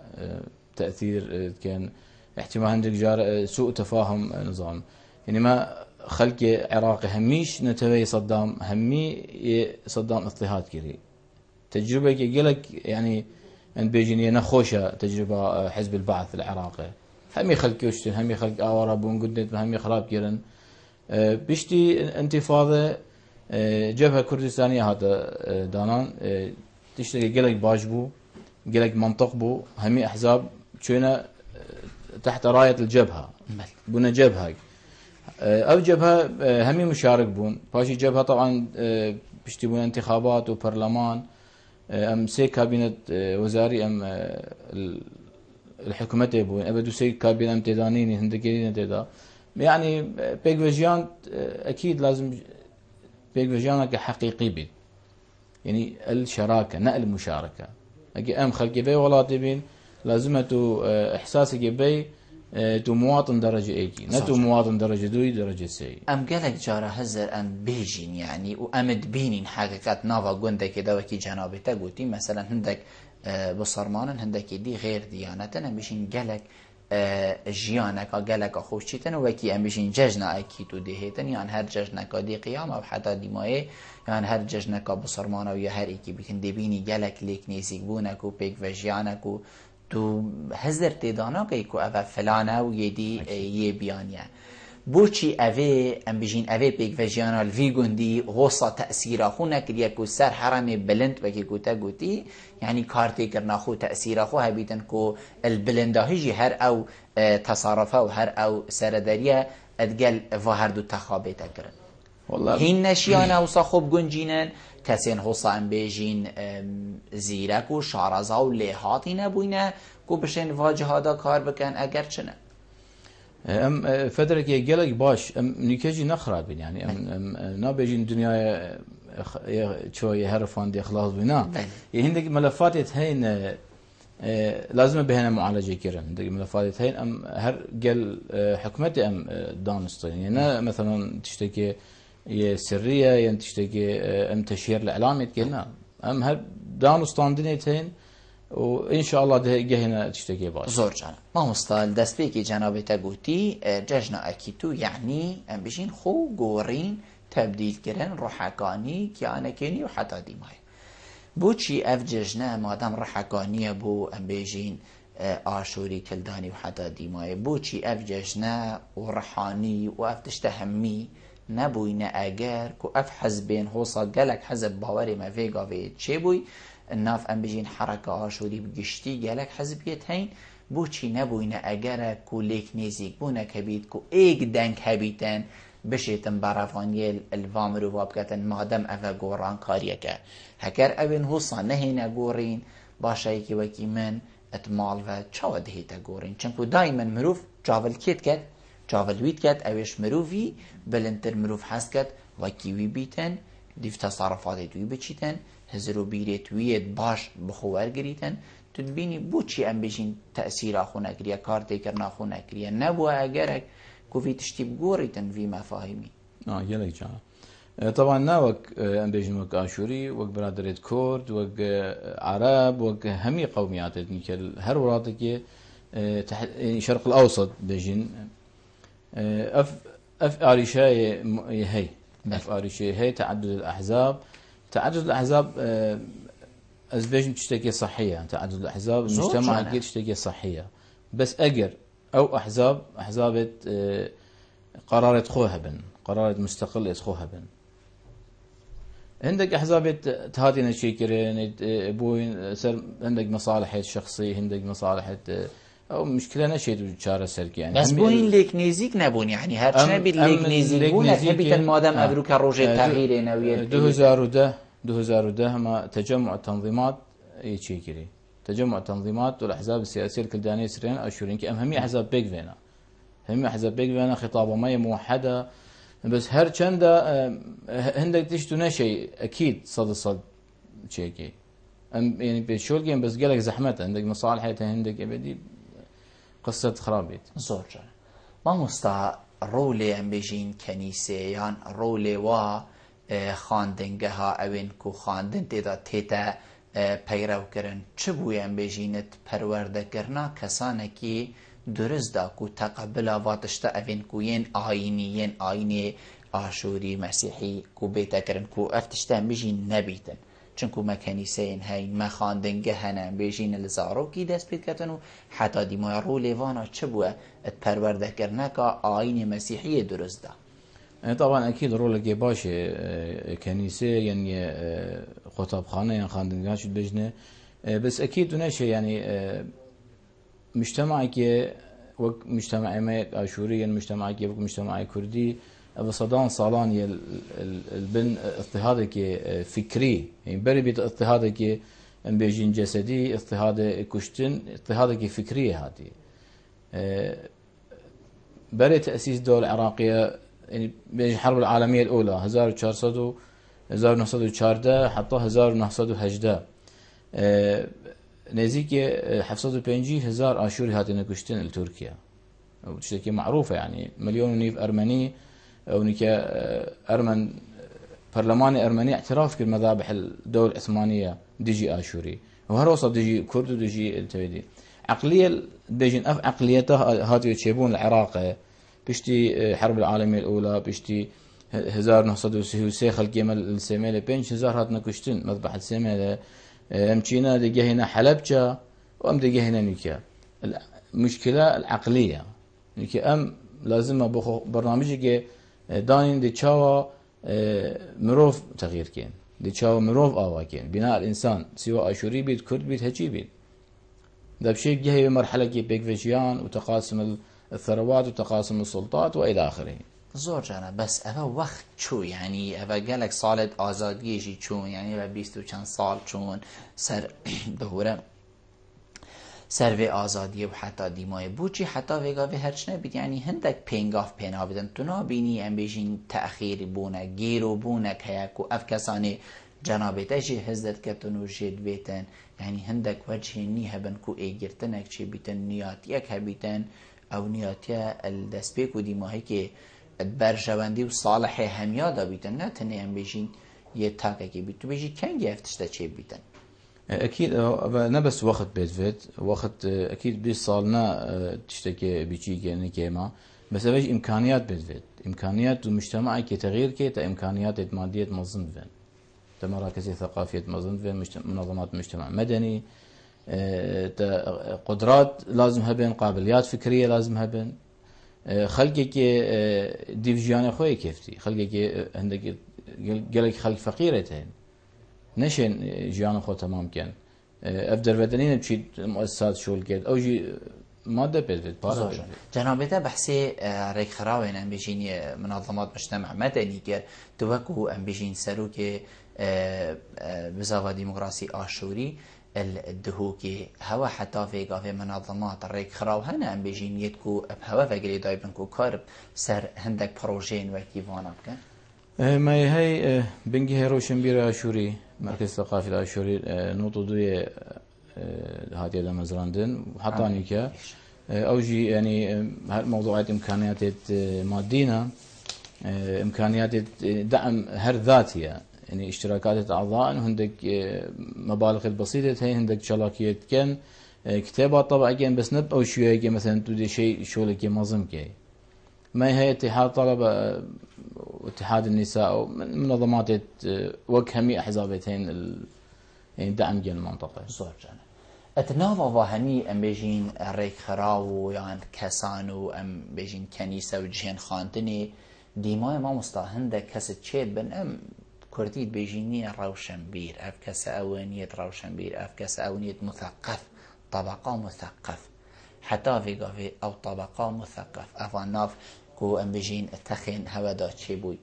Speaker 2: تأثير كان احتمال عندك جار سوء تفاهم نظام يعني ما خلق عراقي هميش نتوي صدام همي صدام اضطهاد كري تجربة قالك يعني ان بيجيني نخوشة تجربة حزب البعث العراقي همي خلق كوشتن همي خلق آوارا بون قدت همي خراب كيرن بشتي انتفاضة جبهة كردستانية هذا دانان تشتغل قلق باش بو قلق منطق بو همي أحزاب شوينا تحت راية الجبهة بنا جبهة أو جبهة همي مشارك بون باشي جبهة طبعا بشتي بون انتخابات وبرلمان أم سي كابينة وزاري أم الحكومة يبون أبدو سي كابينة أم تدانيني هندكيرين تدا يعني بيك فيجيان أكيد لازم بيك فيجيان حقيقي بي يعني الشراكة نقل المشاركة أجي أم خلقي بي ولا تبين لازمته إحساسك بي تو مواطن درجة ايكي نتو مواطن درجة دوي درجة سي
Speaker 1: ام قالك جارة هزر ام بيجين يعني وامد بينين حقيقات نافا قندك دوكي جنابتا قوتي مثلا هندك بصرمان هندك دي غير ديانتنا ام بيشين قالك جيانك قالك خوشيتن وكي ام بيشين ججنا اكيتو ديهيتن يعني هر ججنك دي قيام او حتى دي مايه يعني هر ججنك بصرمان او هر ايكي بيكن دي بيني قالك ليك نيسيك بونك و بيك وجيانك و تو هزر تدانا که کو اوه فلانه و یدی یه بیانیه بوچی اوه ام بجین اوه پیک وجیانا الوی گندی غصه تأثیر خو نکریه کو سر حرم بلند بکی کو تا گوتی یعنی کارتی کرنا خو تأثیر خو هبیتن کو البلنده هجی هر او تصرفه و هر او سردریه ادگل و هر دو تخابیت کرن والله هین نشیانه و صاحب گنجینن کسین حسام بیجین زیرک و شارزا و لحاتی نبوینه کو بشین واجهادا کار بکن اگر چنه
Speaker 2: ام فدرك يقلق باش ام نيكجي نخرب يعني ام نابجين دنيا شويه هرفان دي خلاص بنا هندك ملفات هين لازم بهنا معالجه كيرن هندك ملفات هين ام هر قال حكمتي ام دانستين يعني مثلا تشتكي هي سريه يعني تشتكي ام تشهير الاعلام يتكلنا ام هر دانستان دنيتين وان شاء الله ده هنا تشتكي باش
Speaker 1: زور جانا ما مستال دست بيكي جنابي تقوتي ججنا اكيتو يعني ام بيجين خو قورين تبديل كرن روحكاني كيانكيني وحتى ديماي بوچي اف ججنا مادام روحكانيه بو ام بيجين آشوری کلدانی و حتی دیمای بوچی اف ججنا و رحانی و اف تشتهمی نبوینه اگر که اف حزبین حوصا گلک حزب باوری ما ویگا وید چه بوی الناف ام بجین حرکه آشوری بگشتی گلک حزبیت هین بوچی نبوینه اگر که لیک نیزیک بونه کبید که ایک دنگ هبیتن بشیتن برافانیل الوام رو وابکتن مادم اوه گوران کاریه که هکر اوین حوصا نهینه گورین باشه که وکی من اتمال و چاوه دهیتا گورین چنکو دایما مروف جاول کت کت جاول وید کت اوش مروفی بلنتر مروف حس کت وکی وی بیتن دیف تصرفات دوی بچیتن هزرو بیریت وید باش بخوار گریتن تدبینی بوچی ام بجین تأثیر آخو نکریه کار تکر ناخو نکریه نبوه اگرک كوفي تشتي بقوريتن في مفاهيمي
Speaker 2: يلك جانا طبعا ناوك ام بيجن وك اشوري وك برادرية كورد وك عرب وك همي قوميات نيكل هر وراتك شرق الاوسط بيجن اف اريشاي هي اف اريشاي هي تعدد الاحزاب از بيجن تشتكي صحيه تعدد الاحزاب المجتمع كي تشتكي صحيه بس اجر او احزاب قرارات خوهبن قرارات مستقلة خوهبن عندك احزاب تهاتينا شيكرين بوين سر عندك مصالح شخصية عندك مصالح او مشكلة نشيد بشارة سلك يعني
Speaker 1: بس بوين ليك نيزيك نبون يعني هرچنا بيت ليك نيزيك بون هبيت المادم ابروك الروجة تغيير نوية
Speaker 2: 2010 ما تجمع التنظيمات يشيكري تجمع تنظيمات والاحزاب السياسيه الكلدانيه سريان اشورين كي همي احزاب بيك فينا همي احزاب بيك فينا خطابه ما موحده بس هر چندا هندك تشتو شيء اكيد صد شيكي يعني بشول جيم بس قالك زحمته عندك مصالحته عندك ابدي قصه خرابيت
Speaker 1: زور ما مستا رولي ام بيجين كنيسه يعني رولي وا خاندنگها اوين کو خاندن تيتا پیرو کرن چه بویم بجینت پرورده کرنا کسانکی درست دا کو تقبل واتشتا اوین کوین آینی آشوری مسیحی کو بیتا کرن کو افتشتا بجین نبیتن چونکو ما کنیسه هاي ما خاندنگه هنه بیجین لزاروکی دست بید کتن و حتی دیمای رو لیوانا چه بوه اتپرورده کرنه که آین مسیحی درست ده.
Speaker 2: طبعا اكيد رولك باشه كنيسه يعني خطابخانه يعني خاندنگان شد بجنه بس اكيد ونشي يعني مجتمعك وك مجتمع ما اشوري مجتمعك وك مجتمع كردي بصدان صالان البن اضطهادك فكري يعني بري بيت اضطهادك ام بيجين جسدي اضطهاد كشتن اضطهادك فكري هذه بري تاسيس الدوله العراقيه يعني بالحرب العالميه الاولى 1400 1914 حتى 1918 نزيك 750,000 آشوري هاتين كشتن لتركيا وتشتكي معروفة يعني 1,500,000 أرمني ونكا أرمن برلماني أرمني اعتراف بالمذابح الدولة العثمانية ديجي آشوري وهروصة ديجي كرد وديجي التويدي عقلية بيجين عقليتها هاتي تشيبون العراق بشتي حرب العالمية الأولى بشتي 1930 خلقي مال السيميلة 5,000 هاتنا كشتن مذبح السيميلة امشينا دقه هنا حلبجة وام دقه هنا نيكا المشكلة العقلية نيكا ام لازم برنامجي داين دي تشاوا مروف تغيير كين دي تشاوا مروف آوا كين بناء الإنسان سواء أشوري بيت كرد بيت هجي بيت ده بشيء جهي مرحلة كي بيكفيشيان وتقاسم الثروات وتقاسم السلطات وإلى آخره
Speaker 1: زور جانا بس اوه وقت چو يعني اوه گلک سالت آزادگیشی چون يعني اوه 20 و چند سال چون سر بهوره سر و آزادی و حتی دیمای بوچی حتی وگاوی هرچ نبید يعني هندک پینگاف پینا بدن تو نابینی ام بیشین تأخیر بونه گیرو بونه که یکو اف کسانی جنابته جی هزدت کتن و جید بیتن يعني هندک وجه نی هبن کو ایگرتنک چی بیتن نیاتیک هبیتن او نیاتیا الدسپیک و دیماهی که برجواندی و صالح همیا دا بیتن نه تنه هم بیشین یه تاکه که بیتن تو بیشی کنگی افتشتا چه بیتن
Speaker 2: اكيد نه بس وقت بيت وقت اكيد 20 سالنا تشتكي بيجي يعني كيما بس بيجي امكانيات بيت امكانيات المجتمع كي تغيير كي تا امكانيات ماديه منظم فين تا مراكز ثقافيه منظم فين منظمات مجتمع مدني تا قدرات لازم بين قابليات فكريه لازم بين خلقك ديفجيان خوي كيفتي خلقك عندك قالك خلق فقيرتين نشن جيان خو تمام كان افدر بدنين بشي مؤسسات شغل كده او جي ماده بيت
Speaker 1: جنابته بحثي ريك خراوين ام بيجين منظمات مجتمع مدني كر توكو ام بيجين سروك بزاف ديمقراطي اشوري الدهوكي هوا حتى في منظمات الريك خراو هنا ام بيجين يدكو بهوا فقري دايبنكو كارب سر هندك بروجين وكيفانا بكن
Speaker 2: ما هي بنجي هيرو شمبير اشوري مركز ثقافي الاشوري نوطو دوي هاتي دا مزراندن وحطاني كا اوجي يعني موضوعات امكانيات مادينا امكانيات دعم هر ذاتيه يعني اشتراكات اعضاء عندك مبالغ البسيطه هي عندك شلاكيه كان كتابات طبعا كان بس نب او شويه مثلا تودي شيء شغلك منظم كي ما هي اتحاد طلبه واتحاد النساء او منظمات وكهمي احزابتين يعني دعم جن المنطقه
Speaker 1: زور جانا اتناوا واهمي ام بيجين ريك خراو يعني كسانو ام بيجين كنيسه وجهن خانتني ديما ما مستهند كس تشيد بن ام كرديت بيجيني روشنبير اف كس اونيه روشنبير اف كس اونيه مثقف طبقه مثقف حتى في او طبقه مثقف افاناف کو ام بيجين تخين هوا دا چي بوي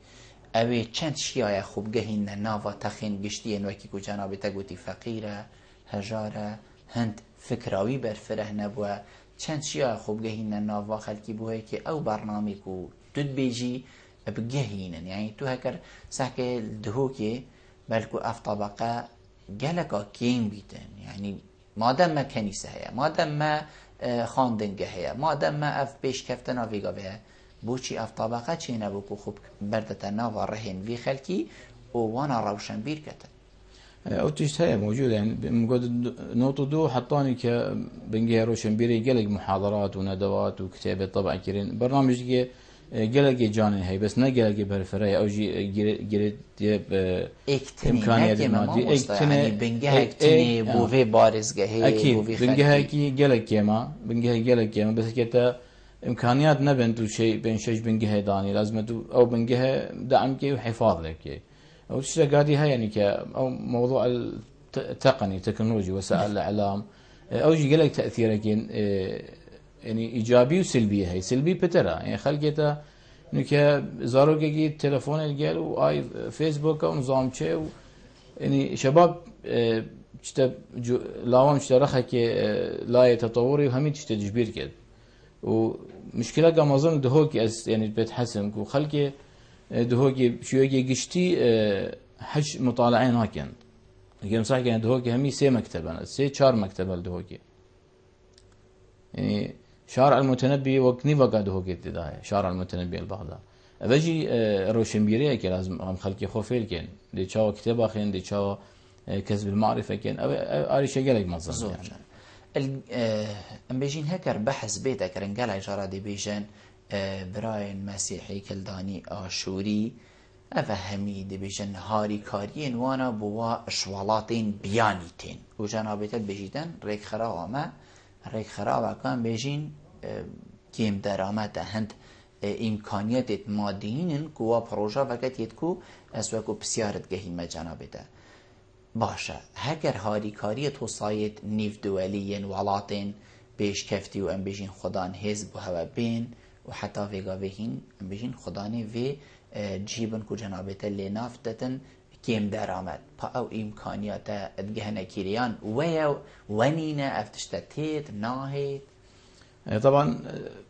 Speaker 1: اوي چند شيايا خوب گهين ناوا تخين گشتين وكي کو جناب تگوتي فقيره هجاره هند فكراوي برفره نبوه چند شيايا خوب گهين ناوا خلقي بوه كي او برنامج کو تد بيجي بگهين يعني تو هكر سحكي الدهوكي بلكو اف طبقه جلكا كين بيتن يعني ما دام ما كنيسه هي ما دام ما خاندنگه هي ما دام ما اف بيش كفتنا فيغا بها بوچی اف طبقه چی نبو که خوب بردتا ناوا رهن وی خلکی و وانا روشن بیر کتن
Speaker 2: او تشتهي موجودة يعني مقود نوتو دو حطاني بنجي روشن بيري قلق محاضرات وندوات وكتابة طبع كرين برنامج جلك جاني هي بس نه جلك برفري او جي جريت
Speaker 1: امكانيات مادي يعني بنجها اكتني بوفي بارز جهي
Speaker 2: اكيد بنجها كي جلك يما بنجها جلك يما بس كتا امكانيات نبنتو شيء بين شيء بنجها داني لازم او بنجها دعم كي وحفاظ لك او شيء قاعدي هاي يعني او موضوع التقني تكنولوجي وسائل الاعلام او جي جلك تاثيرك يعني ايجابي وسلبي هي سلبي بترى يعني خلقته انك زاروكي تليفون الجال واي فيسبوك ونظام شيء يعني شباب لاوان اشترخك لا تطوري وهم تجبير كده ومشكله قام اظن دهوكي يعني بتحسن وخلقي دهوكي شويه قشتي حج مطالعين هاكن يمكن صح كان دهوكي همي سي مكتب انا سي 4 مكتب دهوكي يعني شارع المتنبي وقني وقعد هو قد ده شارع المتنبي البغداد بجي روشنبيريه كي لازم هم خلقي خوفيل كان دي تشاو كتابه خين دي تشاو كسب المعرفه كان اري شيء قالك مظن
Speaker 1: يعني ام بيجين هكر بحث بيتك رنقال اشاره دي بيجن براين مسيحي كلداني اشوري افهمي دي بيجن هاري كاريين وانا بوا شوالاتين بيانيتين وجنابته بيجيدن ريك خراوما ريك خراب كان بيجين كيم درامات هند امكانيات ماديين كوا بروجا وقت يتكو اسوكو بسيارت جهي مجانبته باشا هكر هاري كاري توصايت نيف دوليين ولاتين بيش كفتي وام بيجين خدان حزب وهوا بين وحتى فيغا بهين ام بيجين خداني في جيبن كو جنابته اللي نافتتن كيم درامات او امكانيات ادجهنا كيريان ويا ونينا افتشتتيت ناهيت
Speaker 2: طبعا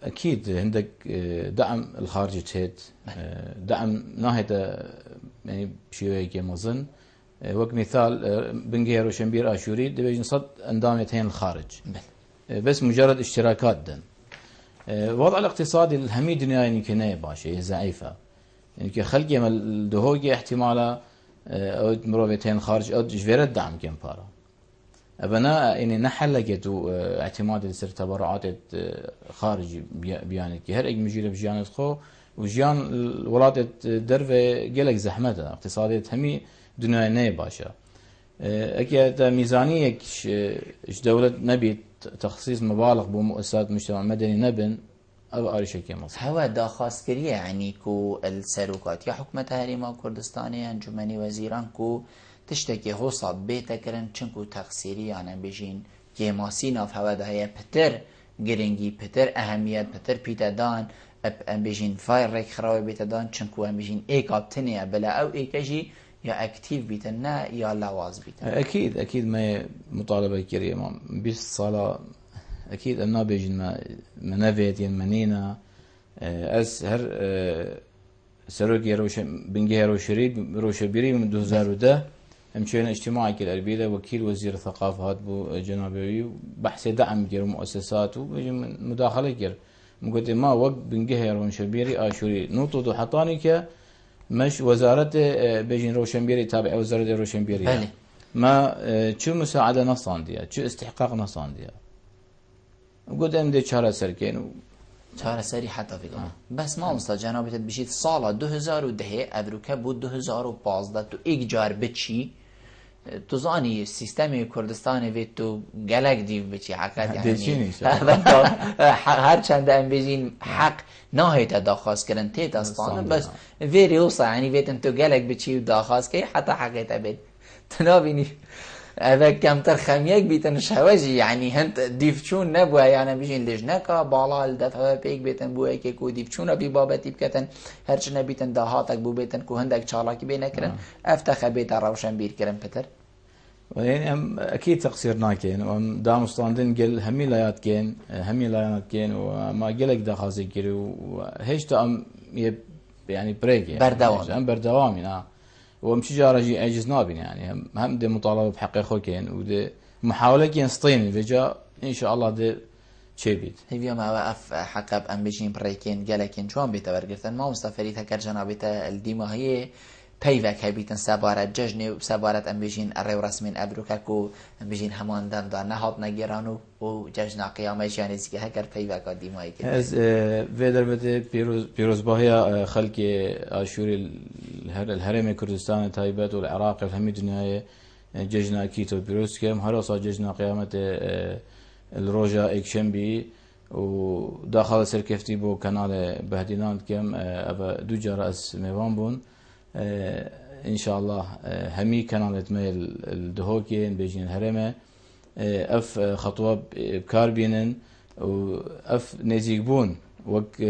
Speaker 2: اكيد عندك دعم الخارجي تيت دعم ناهيته يعني بشويه كيما اظن وك مثال بنجير وشمبير اشوري دبيجن صد اندامتين الخارج بس مجرد اشتراكات دن الوضع الاقتصادي الحميد يعني كنايه باشا ضعيفه يعني كخلقي من الدهوجي احتمالا او مروبتين خارج او جفير الدعم كم بارا ابنا يعني نحلقت اعتماد السر تبرعات خارجي بيانت كي هر اج مجيره بجانت خو وجيان الولاد درفه قلق زحمته اقتصاديه همي دنيا ني باشا اكيد ميزانيه ايش دوله نبي تخصيص مبالغ بمؤسسات مجتمع مدني نبن او اريشه كيما
Speaker 1: هوا داخواست كريه يعني كو السروقات يا حكومه هريما كردستاني انجمني وزيران كو تشتكي حساب بيتكرن چنكو تقصيري يعني بيجين كيماسينا فهوا ده بتر گرنگي بتر اهميت بتر بيتدان ام بيجين فاير ريك خراوي بيتدان چنكو ام بيجين ايكابتنيا بلا او ايكجي يا اكتيف بيتنا يا لواز بيتنا
Speaker 2: اكيد ما مطالبه كريه ما بالصلاه اكيد انا بيجين ما منافيت منينا از هر سروقي روش بنجي روشبيري من 2010 همچنین اجتماعي كالأربيلة وكيل وزير الثقافة هاد بو جنابوي بحث دعم جر مؤسسات ومن مداخلة جر مقدم ما وقت بنجه روشنبيري آشوري نوطو دو حطاني ك مش وزارة بيجين روشنبيري تابع وزارة روشنبيري
Speaker 1: بله
Speaker 2: ما شو مساعدة نصان ديا شو استحقاق نصان ديا قدام دي چهار سركين
Speaker 1: چهار سری حتی فکر بس ما مستاد جنابیت بشید سال 2010 افریقا بود 2015 تو یک جار بچی تو زانی سیستم کردستان وی تو گلک دیو بچی حقیقت یعنی هر چند ام بجین حق نهایت داخواست کردن تیت استان بس ویری اوسا یعنی ویتن تو گلک بچی و داخواست کی حتی حقیقت بید تنابینی اذا كمتر خميك بيتن شواجي يعني هنت ديفشون نبوه يعني بيجين لجنكا بالا الدفع بيك بيتن بوه كو ديفشون بي بابتي بكتن هرچنا بيتن دهاتك بو بيتن كو هندك چالاكي بينكرن افتخ بيتن روشن بير كرن بتر
Speaker 2: يعني هم اكيد تقصيرنا كين وهم دامستاندن قل همي لايات كين همي لايات كين وما قلك دخازي كيري وهيش تام يعني بريك يعني
Speaker 1: بردوام
Speaker 2: بردوام يعني ومشي جارجي عجز نابين يعني هم دي مطالبه بحق اخوكين ودي محاوله كين سطين فيجا ان شاء الله دي تشيبيت
Speaker 1: هي ما وقف حق ام بيجين بريكين جالكين شلون بيتورغتن ما مستفريت هكر جنابته الديما هي پەیوەک هەبیتن سەبارەت جەژنێ و سەبارەت ئەم بێژین ئەڕێ و ڕسمین ئەبروکەک و ئەم بێژین هەمان دەمدا نەهات نەگێران و جەژنا قیامە ژیانێزیکە هەگەر پەیوەکە دیمایی کرد
Speaker 2: از في دربته پیروزباهی خلق آشوری الهرم كردستان تايبات والعراق الهمي دنيا ججنا كيتو بيروز كم هرصا ججنا قيامة الروجا اكشنبي وداخل سركفتي بو كنال بهدينان كم ابا دو جار اس ميوان بون ان شاء الله همي كنالت ميل الدهوكين بيجين الهرمه اف خطوه بكار بينن واف نزيق بون وك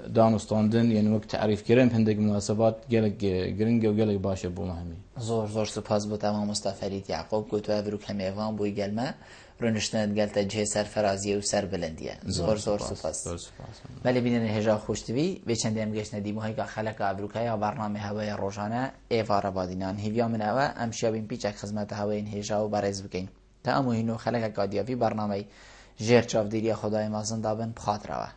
Speaker 2: دانستاندن يعني وقت تعريف كريم هندق مناسبات قالك جرينجا وقالك باشا بو مهمي
Speaker 1: زور سپاس بۆ تەمام مستەفەریت یعقوب گوتوە بروک هەمێوان بووی گەلمە ڕۆنشتنت گەلتە جهێ سەر فەرازیە و سەر بلندیە زۆر سپاس بەلێ بینێن هێژا خۆشتوی بێ چەندێم گەشتە دیمەهایکە خەلەکە ئەبروکای بەرنامە هەوەیە ڕۆژانە ئێوارە بادینان هیویا منەوە ئەم شیاوین پیچێک خزمەتە هەوەین هێژا و بەڕێز بکەین تا ئەموهین و خەلەکە کادیاوی بەرنامەی ژێر چاودێریە خۆدای مازن دابن بخاترەوە